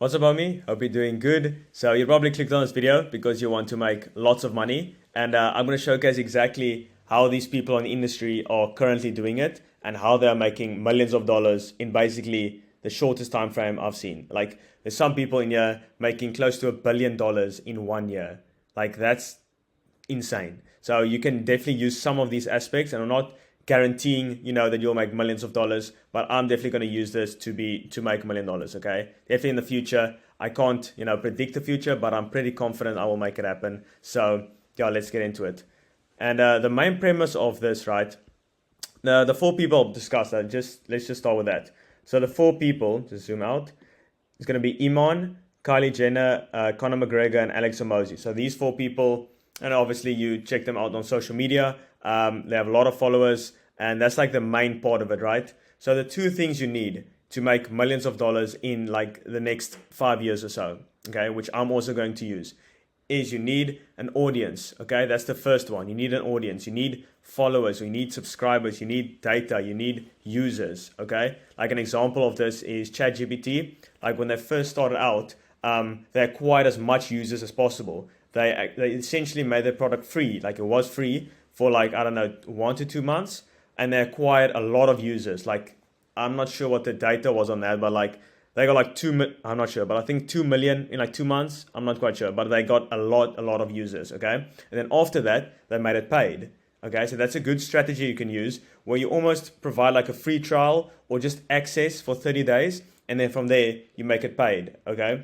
What's up, homie? Hope you're doing good. So you probably clicked on this video because you want to make lots of money, and I'm going to showcase exactly how these people in the industry are currently doing it and how they're making millions of dollars in basically the shortest time frame I've seen. Like there's some people in here making close to $1 billion in 1 year. Like that's insane. So you can definitely use some of these aspects, and I'm not guaranteeing that you'll make millions of dollars, but I'm definitely going to use this to make $1 million. Okay, definitely in the future. I can't predict the future, but I'm pretty confident I will make it happen. So yeah, let's get into it. And the main premise of this, right? The four people discussed that. Let's just start with that. So the four people, just zoom out. It's going to be Iman, Kylie Jenner, Conor McGregor, and Alex Hormozi. So these four people, and obviously you check them out on social media. They have a lot of followers, and that's like the main part of it, right? So the two things you need to make millions of dollars in like the next 5 years or so, okay, which I'm also going to use, is you need an audience, okay? That's the first one. You need an audience. You need followers. You need subscribers. You need data. You need users, okay? Like an example of this is ChatGPT. Like when they first started out, they acquired as much users as possible. They essentially made their product free. Like it was free for like, I don't know, 1 to 2 months. And they acquired a lot of users. Like, I'm not sure what the data was on that, but like they got like I'm not sure, but I think 2 million in like 2 months. I'm not quite sure, but they got a lot of users. Okay. And then after that, they made it paid. Okay. So that's a good strategy you can use where you almost provide like a free trial or just access for 30 days. And then from there, you make it paid. Okay.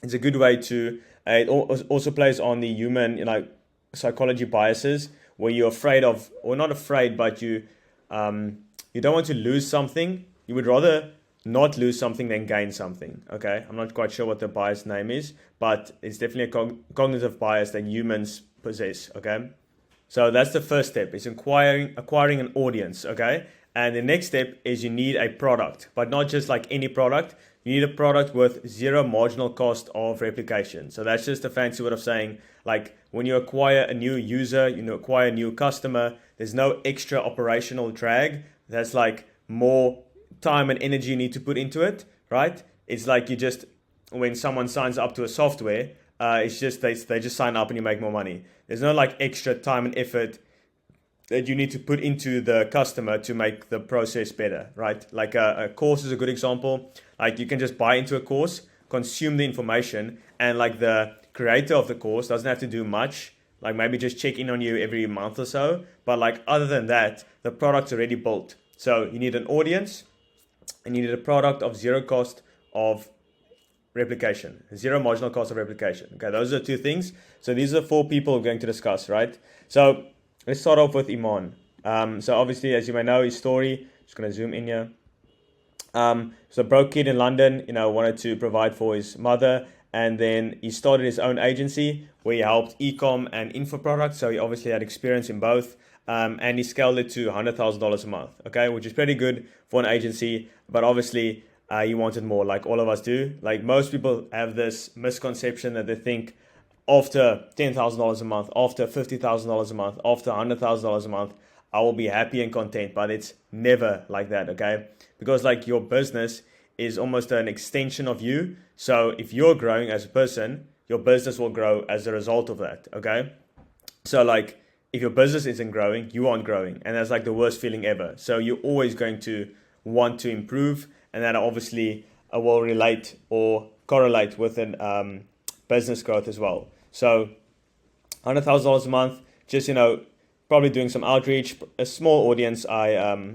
It's a good way to, it also plays on the human, psychology biases where you're afraid of, or not afraid, but you don't want to lose something. You would rather not lose something than gain something. Okay, I'm not quite sure what the bias name is, but it's definitely a cognitive bias that humans possess. Okay, so that's the first step. It's acquiring an audience. Okay, and the next step is you need a product, but not just like any product. You need a product with zero marginal cost of replication. So that's just a fancy way of saying, like, when you acquire a new user, acquire a new customer, there's no extra operational drag. That's like more time and energy you need to put into it, right? It's like when someone signs up to a software, it's just they just sign up and you make more money. There's no like extra time and effort that you need to put into the customer to make the process better, right? Like a course is a good example. Like you can just buy into a course, consume the information, and like the creator of the course doesn't have to do much. Like maybe just check in on you every month or so. But like other than that, the product's already built. So you need an audience and you need a product of zero cost of replication, zero marginal cost of replication. Okay, those are the two things. So these are the four people we're going to discuss, right? So let's start off with Iman. So obviously, as you may know, his story, just going to zoom in here. So broke kid in London, wanted to provide for his mother. And then he started his own agency where he helped e-com and info products. So he obviously had experience in both. And he scaled it to $100,000 a month, okay, which is pretty good for an agency. But obviously, he wanted more, like all of us do. Like most people have this misconception that they think after $10,000 a month, after $50,000 a month, after $100,000 a month, I will be happy and content. But it's never like that, okay? Because like your business is almost an extension of you. So if you're growing as a person, your business will grow as a result of that, okay? So like if your business isn't growing, you aren't growing. And that's like the worst feeling ever. So you're always going to want to improve. And that obviously will relate or correlate with an business growth as well. So $100,000 a month, just, probably doing some outreach, a small audience, I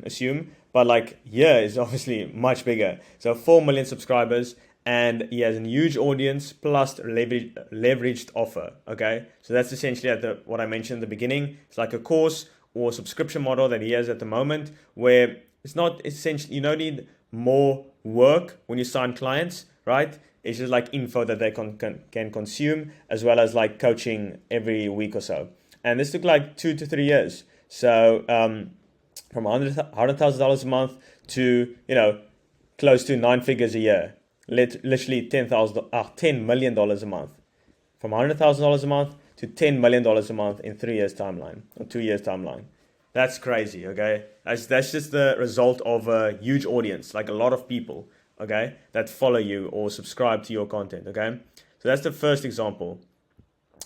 assume. But like here is obviously much bigger. So 4 million subscribers, and he has a huge audience plus leveraged offer. Okay, so that's essentially what I mentioned in the beginning. It's like a course or subscription model that he has at the moment, where it's not essentially, you don't need more work when you sign clients, right? It's just like info that they can consume, as well as like coaching every week or so. And this took like 2 to 3 years. So from $100,000 a month to close to 9 figures a year, literally $10 million a month. From $100,000 a month to $10 million a month in 3 years timeline or 2 years timeline. That's crazy, okay? That's just the result of a huge audience, like a lot of people, okay, that follow you or subscribe to your content, okay? So that's the first example.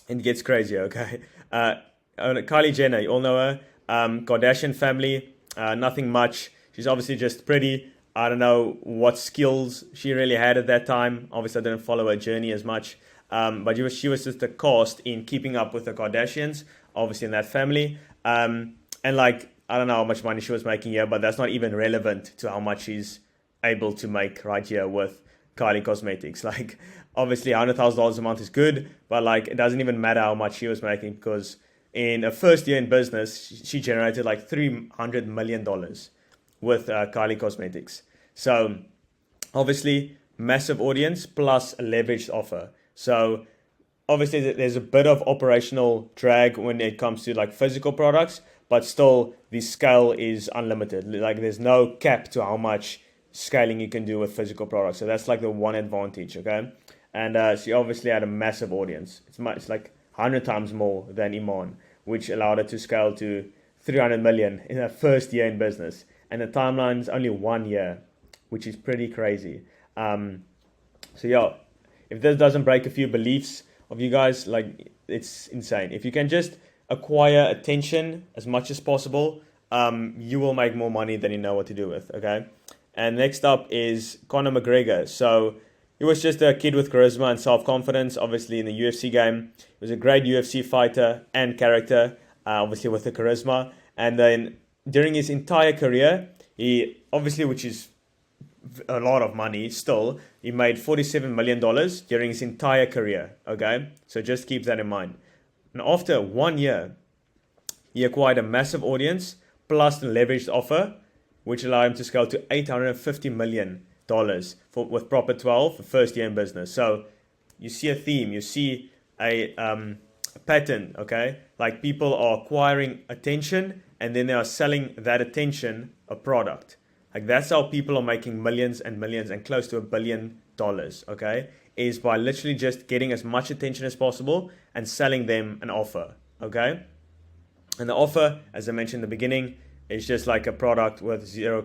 And it gets crazier, okay? Kylie Jenner, you all know her. Kardashian family, nothing much. She's obviously just pretty. I don't know what skills she really had at that time. Obviously, I didn't follow her journey as much. But she was just a cost in keeping up with the Kardashians, obviously in that family. And like, I don't know how much money she was making here, but that's not even relevant to how much she's able to make right here with Kylie Cosmetics. Like, obviously, $100,000 a month is good, but like, it doesn't even matter how much she was making because in her first year in business, she generated like $300 million with Kylie Cosmetics. So, obviously, massive audience plus a leveraged offer. So, obviously, there's a bit of operational drag when it comes to like physical products, but still the scale is unlimited. Like there's no cap to how much scaling you can do with physical products. So that's like the one advantage, okay? And she obviously had a massive audience. It's like 100 times more than Iman, which allowed her to scale to 300 million in her first year in business. And the timeline is only 1 year, which is pretty crazy. So yeah, if this doesn't break a few beliefs of you guys, like it's insane. If you can just acquire attention as much as possible, you will make more money than you know what to do with, okay? And next up is Conor McGregor. So he was just a kid with charisma and self-confidence, obviously in the UFC game. He was a great UFC fighter and character, obviously with the charisma. And then during his entire career, he obviously, which is a lot of money still, he made $47 million during his entire career, okay? So just keep that in mind. And after 1 year, he acquired a massive audience plus the leveraged offer, which allowed him to scale to $850 million with Proper 12 for first year in business. So you see a theme, you see a pattern, okay? Like people are acquiring attention and then they are selling that attention a product. Like that's how people are making millions and millions and close to $1 billion, okay? Is by literally just getting as much attention as possible and selling them an offer, okay? And the offer, as I mentioned in the beginning, is just like a product with zero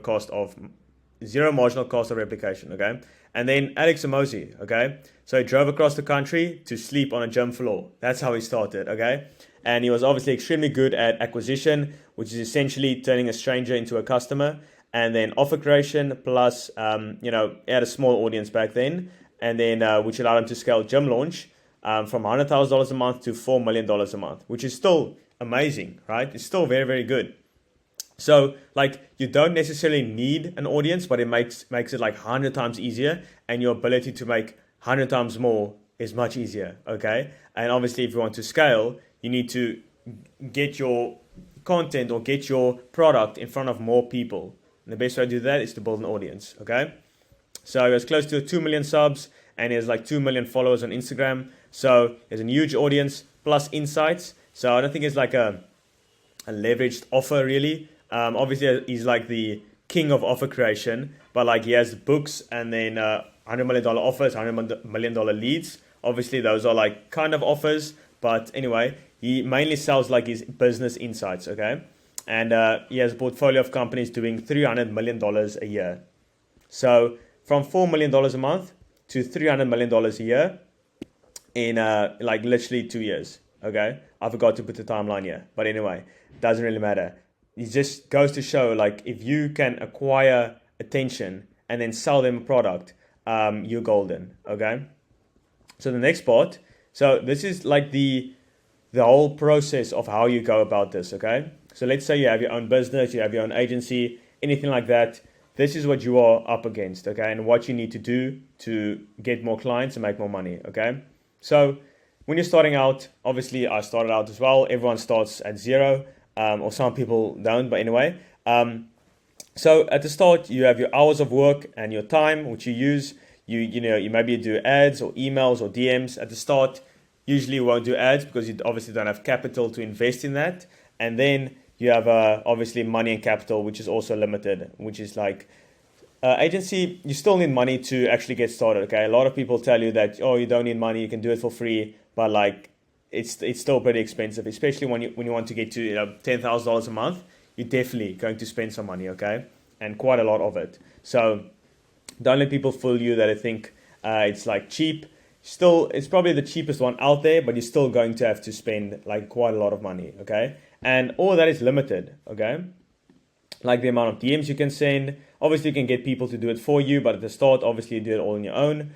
marginal cost of replication, okay? And then Alex Hormozi, okay? So he drove across the country to sleep on a gym floor. That's how he started, okay? And he was obviously extremely good at acquisition, which is essentially turning a stranger into a customer. And then offer creation plus, he had a small audience back then. And then which allowed him to scale gym launch from $100,000 a month to $4 million a month, which is still amazing, right? It's still very, very good. So like you don't necessarily need an audience, but it makes it like 100 times easier, and your ability to make 100 times more is much easier, okay? And obviously if you want to scale, you need to get your content or get your product in front of more people. And the best way to do that is to build an audience, okay? So he has close to 2 million subs and he has like 2 million followers on Instagram. So he has a huge audience plus insights. So I don't think it's like a leveraged offer really. Obviously he's like the king of offer creation, but like he has books and then $100 million offers, $100 million leads. Obviously those are like kind of offers, but anyway, he mainly sells like his business insights, okay? And he has a portfolio of companies doing $300 million a year. So from $4 million a month to $300 million a year in like literally 2 years, okay? I forgot to put the timeline here, but anyway, doesn't really matter. It just goes to show like if you can acquire attention and then sell them a product, you're golden, okay? So the next part, so this is like the whole process of how you go about this, okay? So let's say you have your own business, you have your own agency, anything like that. This is what you are up against, okay? And what you need to do to get more clients and make more money, okay? So when you're starting out, obviously I started out as well. Everyone starts at zero, or some people don't, but anyway. So at the start, you have your hours of work and your time, which you use. You maybe do ads or emails or DMs at the start. Usually you won't do ads because you obviously don't have capital to invest in that. And then you have obviously money and capital, which is also limited, which is like agency, you still need money to actually get started, okay? A lot of people tell you that, oh, you don't need money, you can do it for free, but like it's still pretty expensive, especially when you want to get to $10,000 a month. You're definitely going to spend some money, okay? And quite a lot of it. So Don't let people fool you that they think it's like cheap. Still, it's probably the cheapest one out there, but you're still going to have to spend like quite a lot of money, okay? And all of that is limited, okay? Like the amount of DMs you can send. Obviously, you can get people to do it for you, but at the start, obviously, you do it all on your own.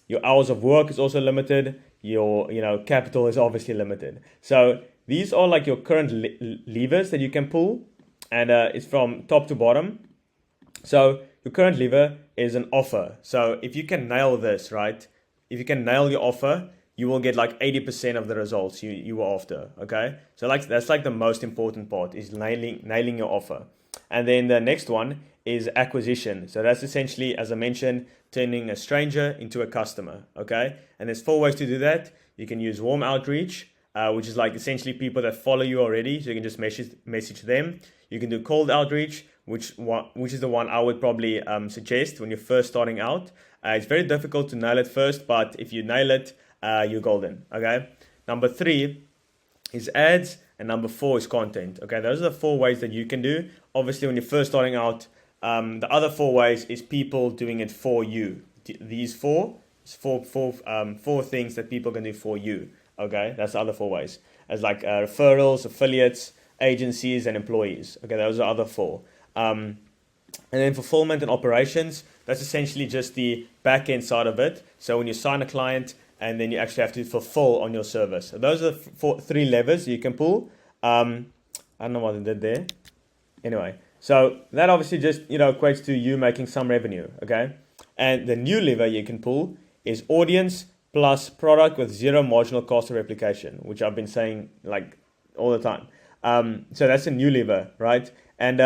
Your hours of work is also limited. Your capital is obviously limited. So these are like your current levers that you can pull, and it's from top to bottom. So your current lever is an offer. So if you can nail this, right? If you can nail your offer, you will get like 80% of the results you were after, okay? So like that's like the most important part is nailing your offer. And then the next one is acquisition. So that's essentially, as I mentioned, turning a stranger into a customer, okay? And there's 4 ways to do that. You can use warm outreach, which is like essentially people that follow you already. So you can just message them. You can do cold outreach, which is the one I would probably suggest when you're first starting out. It's very difficult to nail it first, but if you nail it, you're golden, okay? Number 3 is ads, and number 4 is content, okay? Those are the 4 ways that you can do. Obviously, when you're first starting out, the other 4 ways is people doing it for you. These four things that people can do for you, okay? That's the other 4 ways. As like referrals, affiliates, agencies, and employees, okay? Those are the other 4. And then fulfillment and operations, that's essentially just the back end side of it. So when you sign a client, and then you actually have to fulfill on your service. So those are the 3 levers you can pull. I don't know what I did there. Anyway, so that obviously just equates to you making some revenue, okay? And the new lever you can pull is audience plus product with 0 marginal cost of replication, which I've been saying like all the time. So that's a new lever, right? And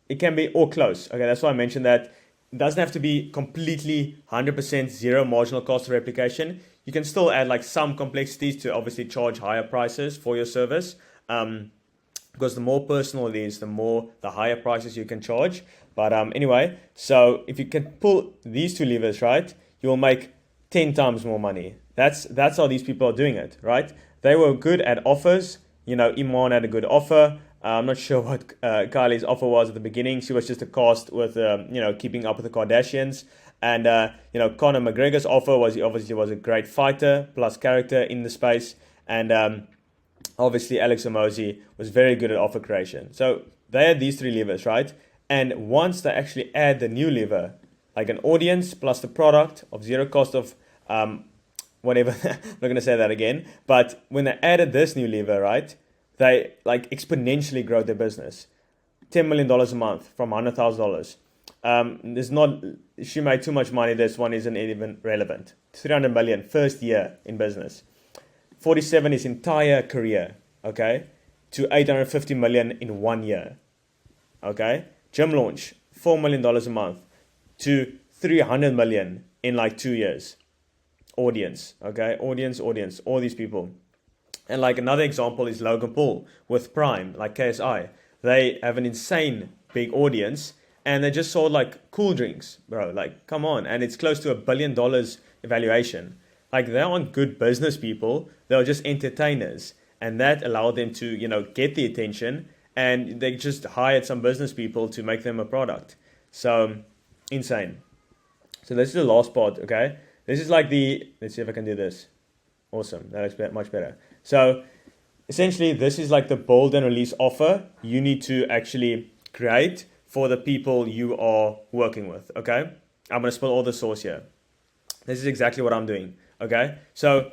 it can be all close. Okay, that's why I mentioned that. It doesn't have to be completely 100% 0 marginal cost of replication. You can still add like some complexities to obviously charge higher prices for your service. Because the more personal it is, the higher prices you can charge. But anyway, so if you can pull these 2 levers, right, you will make 10 times more money. That's how these people are doing it, right? They were good at offers. Iman had a good offer. I'm not sure what Kylie's offer was at the beginning. She was just a cast with, keeping up with the Kardashians. And, Conor McGregor's offer was he obviously was a great fighter plus character in the space. And obviously Alex Hormozi was very good at offer creation. So they had these 3 levers, right? And once they actually add the new lever, like an audience plus the product of 0 cost of whatever, I'm not going to say that again. But when they added this new lever, right, they like exponentially grow their business. $10 million a month from $100,000. She made too much money. This one isn't even relevant. 300 million first year in business. 47 his entire career, okay, to 850 million in 1 year, okay. Gym launch, $4 million a month to 300 million in like 2 years. Audience, okay, audience, all these people. And like another example is Logan Paul with Prime, like KSI. They have an insane big audience, and they just sold like cool drinks, bro. Like, come on. And it's close to $1 billion evaluation. Like, they aren't good business people. They're just entertainers. And that allowed them to, get the attention. And they just hired some business people to make them a product. So, insane. So this is the last part, okay? This is like let's see if I can do this. Awesome. That looks much better. So, essentially, this is like the bold and release offer you need to actually create for the people you are working with, okay? I'm going to spill all the sauce here. This is exactly what I'm doing, okay? So,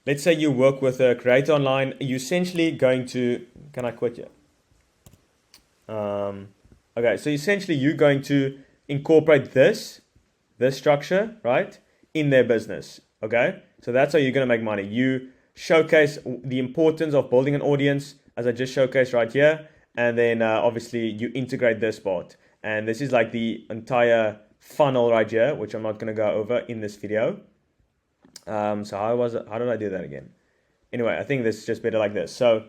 let's say you work with a creator online. You're essentially going to... Can I quit you? Okay, so essentially you're going to incorporate this structure, right, in their business, okay? So that's how you're going to make money. You showcase the importance of building an audience, as I just showcased right here. And then obviously you integrate this part. And this is like the entire funnel right here, which I'm not going to go over in this video. So how did I do that again? Anyway, I think this is just better like this. So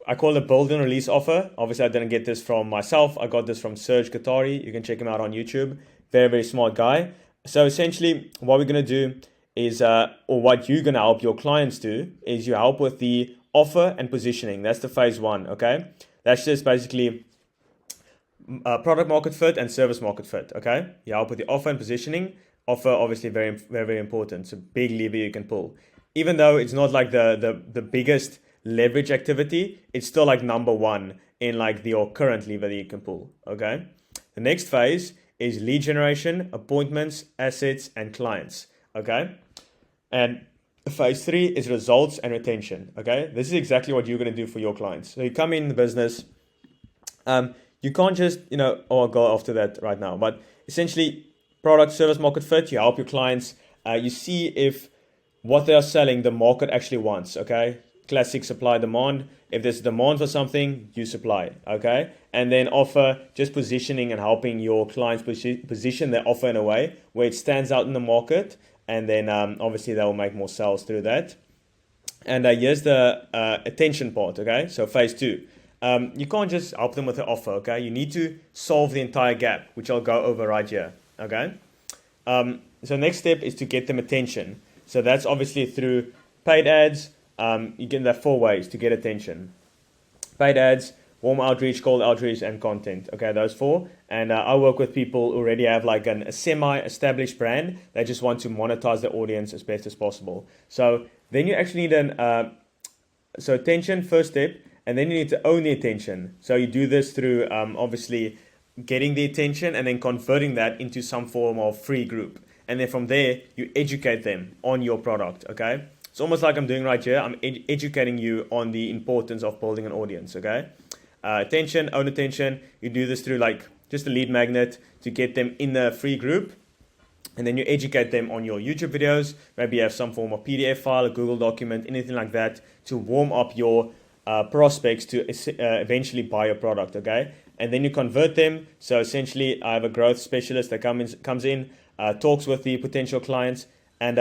I call it build and release offer. Obviously, I didn't get this from myself. I got this from Serge Katari. You can check him out on YouTube. Very, very smart guy. So essentially, what we're going to do is, or what you're going to help your clients do, is you help with the offer and positioning. That's the phase 1, okay? That's just basically product market fit and service market fit. Okay, you help with the offer and positioning. Offer obviously very very very important. It's a big lever you can pull. Even though it's not like the biggest leverage activity, it's still like number one in like your current lever that you can pull. Okay, the next phase is lead generation, appointments, assets, and clients. Okay, and phase 3 is results and retention. Okay, this is exactly what you're going to do for your clients. So you come in the business. You can't just, I'll go after that right now. But essentially, product, service, market fit, you help your clients. You see if what they are selling, the market actually wants, okay? Classic supply demand. If there's demand for something, you supply, okay? And then offer, just positioning and helping your clients position their offer in a way where it stands out in the market. And then obviously they'll make more sales through that. And here's the attention part, okay? So phase 2. You can't just help them with the offer, okay? You need to solve the entire gap, which I'll go over right here, okay? So next step is to get them attention. So that's obviously through paid ads. You get that 4 ways to get attention. Paid ads, warm outreach, cold outreach, and content. Okay, those 4. And I work with people who already have like a semi-established brand. They just want to monetize their audience as best as possible. So then you actually need so attention, first step. And then you need to own the attention. So you do this through obviously getting the attention and then converting that into some form of free group. And then from there, you educate them on your product, okay? It's almost like I'm doing right here. I'm educating you on the importance of building an audience, okay? Attention, own attention. You do this through like just a lead magnet to get them in the free group. And then you educate them on your YouTube videos. Maybe you have some form of PDF file, a Google document, anything like that to warm up your prospects to eventually buy your product, okay? And then you convert them. So essentially, I have a growth specialist that comes in, talks with the potential clients, and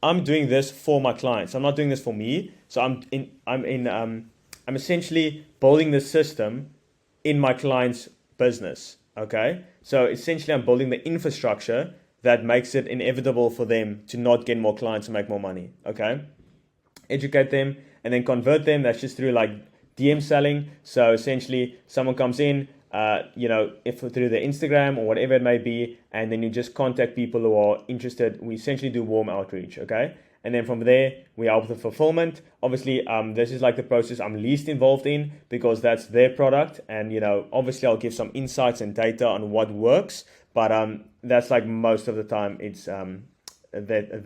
I'm doing this for my clients. I'm not doing this for me. So I'm essentially building the system in my client's business, okay? So essentially, I'm building the infrastructure that makes it inevitable for them to not get more clients and make more money, okay? Educate them and then convert them. That's just through like DM selling. So essentially someone comes in, if through their Instagram or whatever it may be, and then you just contact people who are interested. We essentially do warm outreach, okay? And then from there, we help the fulfillment. Obviously, this is like the process I'm least involved in because that's their product. And, obviously I'll give some insights and data on what works, but that's like most of the time it's that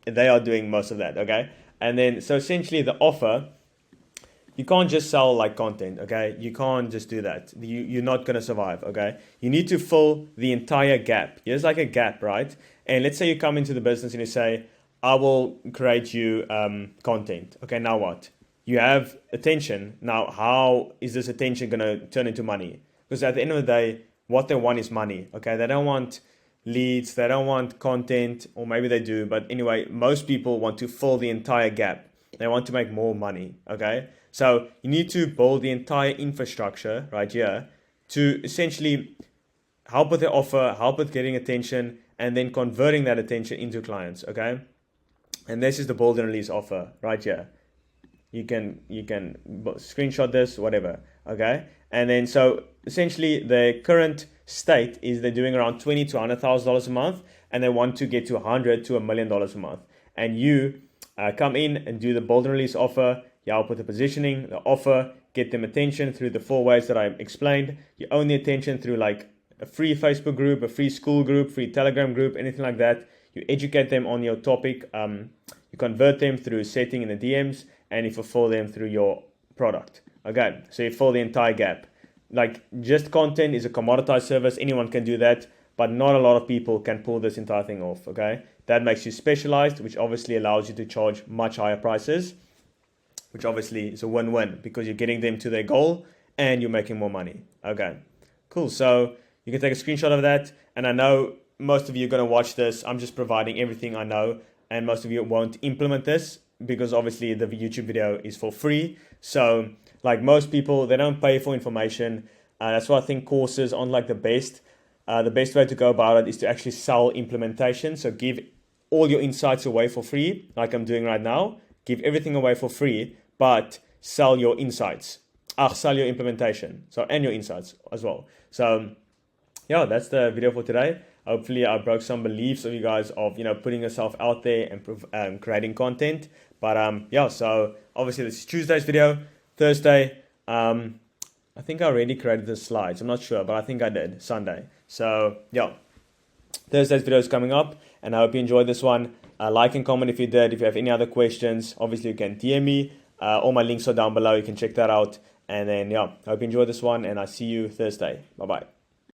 they are doing most of that, okay? And then, so essentially the offer, you can't just sell like content, okay? You can't just do that. You're not going to survive, okay? You need to fill the entire gap. Here's like a gap, right? And let's say you come into the business and you say, I will create you content. Okay, now what? You have attention. Now, how is this attention going to turn into money? Because at the end of the day, what they want is money, okay? They don't want leads, they don't want content, or maybe they do, but anyway, most people want to fill the entire gap. They want to make more money, okay? So you need to build the entire infrastructure right here to essentially help with the offer, help with getting attention, and then converting that attention into clients, okay? And this is the build and release offer right here. You can screenshot this, whatever, okay? And then so essentially the current state is they're doing around $20,000 to $100,000 a month, and they want to get to $100,000 to $1 million a month. And you come in and do the build and release offer. You help with the positioning, the offer, get them attention through the 4 ways that I explained. You own the attention through like a free Facebook group, a free school group, free Telegram group, anything like that. You educate them on your topic. You convert them through setting in the DMs, and you fulfill them through your product. Okay, so you fill the entire gap. Like just content is a commoditized service. Anyone can do that, but not a lot of people can pull this entire thing off, okay? That makes you specialized, which obviously allows you to charge much higher prices, which obviously is a win-win because you're getting them to their goal and you're making more money. Okay, cool. So you can take a screenshot of that. And I know most of you are going to watch this. I'm just providing everything I know, and most of you won't implement this because obviously the YouTube video is for free. So like most people, they don't pay for information. That's why I think courses aren't like the best. The best way to go about it is to actually sell implementation. So give all your insights away for free, like I'm doing right now. Give everything away for free, but sell your insights. sell your implementation. So, and your insights as well. So yeah, that's the video for today. Hopefully I broke some beliefs of you guys of, putting yourself out there and creating content. But yeah, so obviously this is Tuesday's video. Thursday, I think I already created the slides. I'm not sure, but I think I did. Sunday. So yeah, Thursday's video is coming up, and I hope you enjoyed this one. Like and comment if you did. If you have any other questions, obviously you can DM me. All my links are down below. You can check that out. And then yeah, I hope you enjoyed this one, and I see you Thursday. Bye bye.